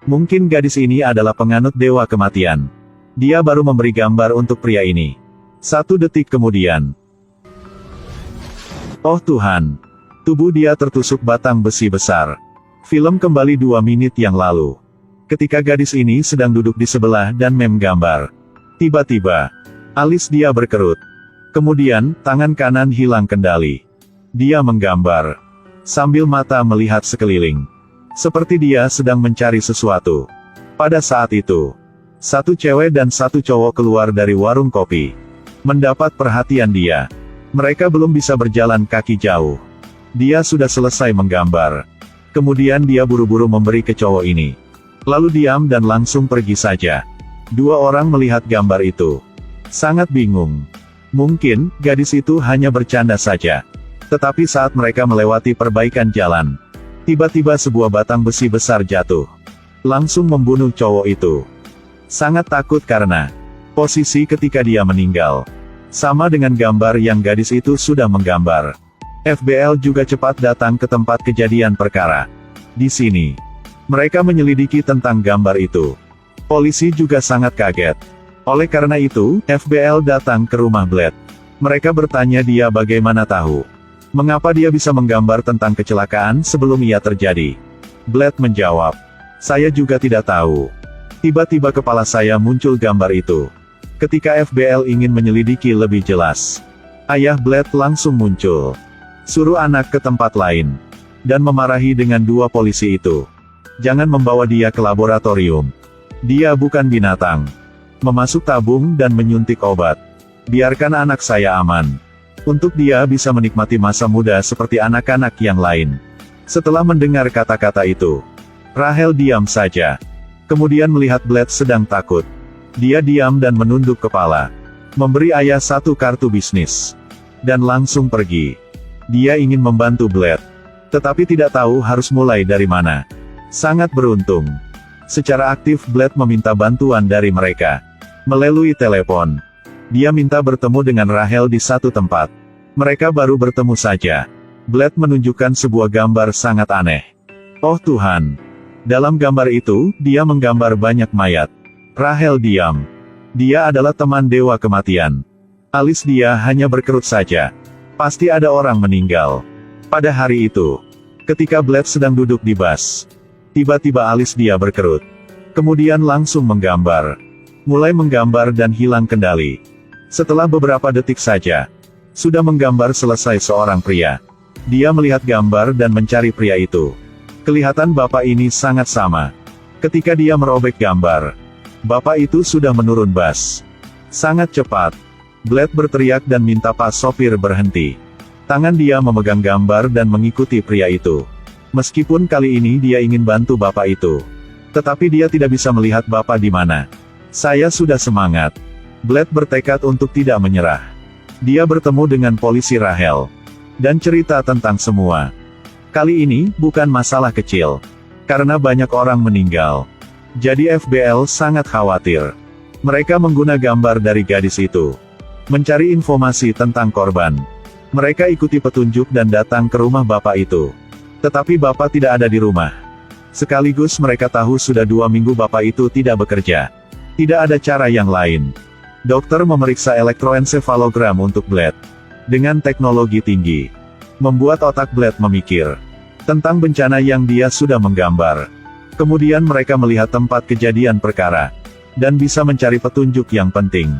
Mungkin gadis ini adalah penganut dewa kematian. Dia baru memberi gambar untuk pria ini. 1 detik kemudian. Oh Tuhan! Tubuh dia tertusuk batang besi besar. Film kembali 2 menit yang lalu. Ketika gadis ini sedang duduk di sebelah dan menggambar. Tiba-tiba, alis dia berkerut. Kemudian, tangan kanan hilang kendali. Dia menggambar. Sambil mata melihat sekeliling. Seperti dia sedang mencari sesuatu. Pada saat itu, 1 cewek dan 1 cowok keluar dari warung kopi. Mendapat perhatian dia. Mereka belum bisa berjalan kaki jauh. Dia sudah selesai menggambar. Kemudian dia buru-buru memberi ke cowok ini. Lalu diam dan langsung pergi saja. 2 orang melihat gambar itu. Sangat bingung. Mungkin, gadis itu hanya bercanda saja. Tetapi saat mereka melewati perbaikan jalan, tiba-tiba sebuah batang besi besar jatuh. Langsung membunuh cowok itu. Sangat takut karena posisi ketika dia meninggal sama dengan gambar yang gadis itu sudah menggambar. FBL juga cepat datang ke tempat kejadian perkara. Di sini, mereka menyelidiki tentang gambar itu. Polisi juga sangat kaget. Oleh karena itu, FBL datang ke rumah Blade. Mereka bertanya dia bagaimana tahu. Mengapa dia bisa menggambar tentang kecelakaan sebelum ia terjadi. Blade menjawab, saya juga tidak tahu. Tiba-tiba kepala saya muncul gambar itu. Ketika FBL ingin menyelidiki lebih jelas, ayah Blade langsung muncul. Suruh anak ke tempat lain. Dan memarahi dengan 2 polisi itu. Jangan membawa dia ke laboratorium. Dia bukan binatang. Memasuk tabung dan menyuntik obat. Biarkan anak saya aman. Untuk dia bisa menikmati masa muda seperti anak-anak yang lain. Setelah mendengar kata-kata itu, Rahel diam saja. Kemudian melihat Blade sedang takut. Dia diam dan menunduk kepala. Memberi ayah 1 kartu bisnis. Dan langsung pergi. Dia ingin membantu Blade. Tetapi tidak tahu harus mulai dari mana. Sangat beruntung. Secara aktif Blade meminta bantuan dari mereka. Melalui telepon. Dia minta bertemu dengan Rahel di 1 tempat. Mereka baru bertemu saja. Blade menunjukkan sebuah gambar sangat aneh. Oh Tuhan! Dalam gambar itu, dia menggambar banyak mayat. Rahel diam. Dia adalah teman dewa kematian. Alis dia hanya berkerut saja. Pasti ada orang meninggal. Pada hari itu, ketika Blade sedang duduk di bus, tiba-tiba alis dia berkerut. Kemudian langsung menggambar. Mulai menggambar dan hilang kendali. Setelah beberapa detik saja, sudah menggambar selesai seorang pria. Dia melihat gambar dan mencari pria itu. Kelihatan bapak ini sangat sama. Ketika dia merobek gambar, bapak itu sudah menurun bus. Sangat cepat. Blade berteriak dan minta Pak sopir berhenti. Tangan dia memegang gambar dan mengikuti pria itu. Meskipun kali ini dia ingin bantu bapak itu. Tetapi dia tidak bisa melihat bapak di mana. Saya sudah semangat. Blade bertekad untuk tidak menyerah. Dia bertemu dengan polisi Rahel. Dan cerita tentang semua. Kali ini, bukan masalah kecil. Karena banyak orang meninggal. Jadi FBL sangat khawatir. Mereka mengguna gambar dari gadis itu. Mencari informasi tentang korban. Mereka ikuti petunjuk dan datang ke rumah bapak itu. Tetapi bapak tidak ada di rumah. Sekaligus mereka tahu sudah 2 minggu bapak itu tidak bekerja. Tidak ada cara yang lain. Dokter memeriksa elektroensefalogram untuk Blade. Dengan teknologi tinggi. Membuat otak Blade memikir. Tentang bencana yang dia sudah menggambar. Kemudian mereka melihat tempat kejadian perkara. Dan bisa mencari petunjuk yang penting.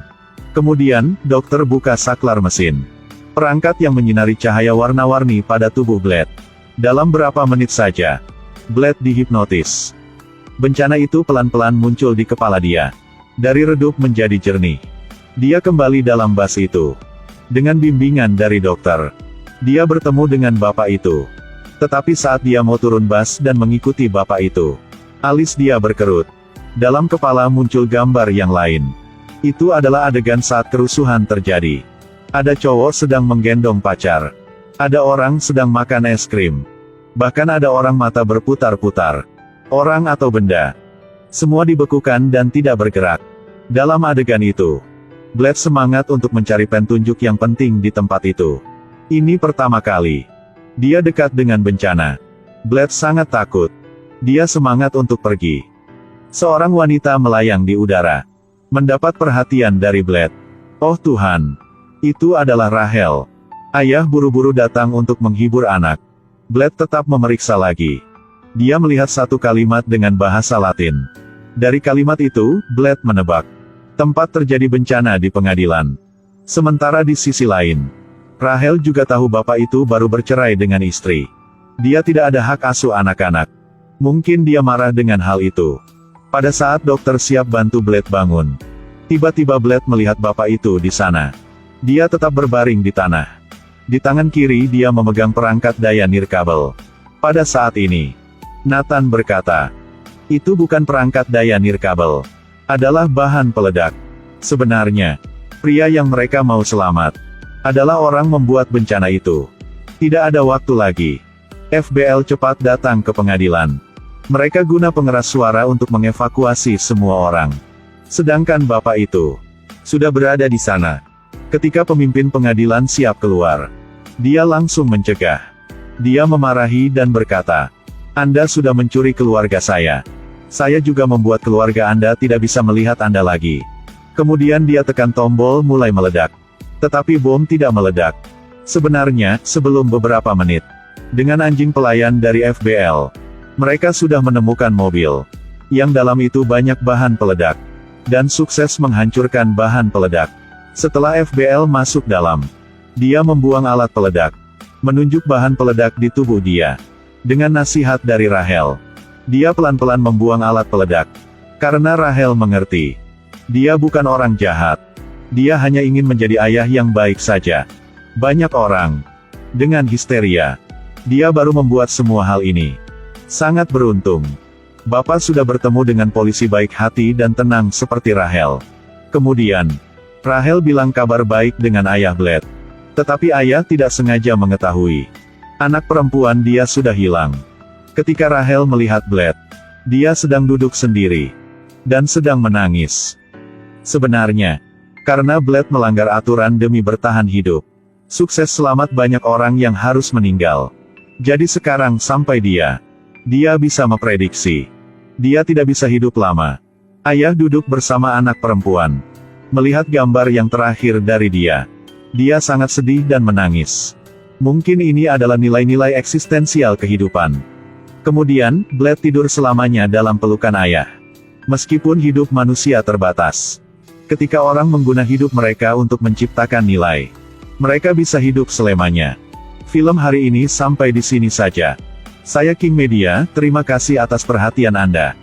Kemudian, dokter buka saklar mesin. Perangkat yang menyinari cahaya warna-warni pada tubuh Blade. Dalam berapa menit saja, Blade dihipnotis. Bencana itu pelan-pelan muncul di kepala dia. Dari redup menjadi jernih. Dia kembali dalam bus itu. Dengan bimbingan dari dokter. Dia bertemu dengan bapak itu. Tetapi saat dia mau turun bus dan mengikuti bapak itu, alis dia berkerut. Dalam kepala muncul gambar yang lain. Itu adalah adegan saat kerusuhan terjadi. Ada cowok sedang menggendong pacar. Ada orang sedang makan es krim. Bahkan ada orang mata berputar-putar. Orang atau benda. Semua dibekukan dan tidak bergerak. Dalam adegan itu, Blade semangat untuk mencari petunjuk yang penting di tempat itu. Ini pertama kali. Dia dekat dengan bencana. Blade sangat takut. Dia semangat untuk pergi. Seorang wanita melayang di udara. Mendapat perhatian dari Blade. Oh Tuhan. Itu adalah Rahel. Ayah buru-buru datang untuk menghibur anak. Blade tetap memeriksa lagi. Dia melihat satu kalimat dengan bahasa Latin. Dari kalimat itu, Blade menebak. Tempat terjadi bencana di pengadilan. Sementara di sisi lain, Rahel juga tahu bapak itu baru bercerai dengan istri. Dia tidak ada hak asuh anak-anak. Mungkin dia marah dengan hal itu. Pada saat dokter siap bantu Blade bangun, tiba-tiba Blade melihat bapak itu di sana. Dia tetap berbaring di tanah. Di tangan kiri dia memegang perangkat daya nirkabel. Pada saat ini, Nathan berkata, itu bukan perangkat daya nirkabel. Adalah bahan peledak. Sebenarnya, pria yang mereka mau selamat adalah orang membuat bencana itu. Tidak ada waktu lagi. FBL cepat datang ke pengadilan. Mereka guna pengeras suara untuk mengevakuasi semua orang. Sedangkan bapak itu sudah berada di sana. Ketika pemimpin pengadilan siap keluar, dia langsung mencegah. Dia memarahi dan berkata, Anda sudah mencuri keluarga saya. Saya juga membuat keluarga Anda tidak bisa melihat Anda lagi. Kemudian dia tekan tombol mulai meledak. Tetapi bom tidak meledak. Sebenarnya, sebelum beberapa menit, dengan anjing pelayan dari FBL, mereka sudah menemukan mobil yang dalam itu banyak bahan peledak, dan sukses menghancurkan bahan peledak. Setelah FBL masuk dalam, dia membuang alat peledak, menunjuk bahan peledak di tubuh dia. Dengan nasihat dari Rahel, dia pelan-pelan membuang alat peledak. Karena Rahel mengerti, dia bukan orang jahat. Dia hanya ingin menjadi ayah yang baik saja. Banyak orang dengan histeria. Dia baru membuat semua hal ini. Sangat beruntung. Bapak sudah bertemu dengan polisi baik hati dan tenang seperti Rahel. Kemudian, Rahel bilang kabar baik dengan ayah Blade. Tetapi ayah tidak sengaja mengetahui. Anak perempuan dia sudah hilang. Ketika Rahel melihat Blade, dia sedang duduk sendiri. Dan sedang menangis. Sebenarnya, karena Blade melanggar aturan demi bertahan hidup. Sukses selamat banyak orang yang harus meninggal. Jadi sekarang sampai dia bisa memprediksi. Dia tidak bisa hidup lama. Ayah duduk bersama anak perempuan. Melihat gambar yang terakhir dari dia. Dia sangat sedih dan menangis. Mungkin ini adalah nilai-nilai eksistensial kehidupan. Kemudian, Blade tidur selamanya dalam pelukan ayah. Meskipun hidup manusia terbatas. Ketika orang menggunakan hidup mereka untuk menciptakan nilai, mereka bisa hidup selamanya. Film hari ini sampai di sini saja. Saya King Media, terima kasih atas perhatian Anda.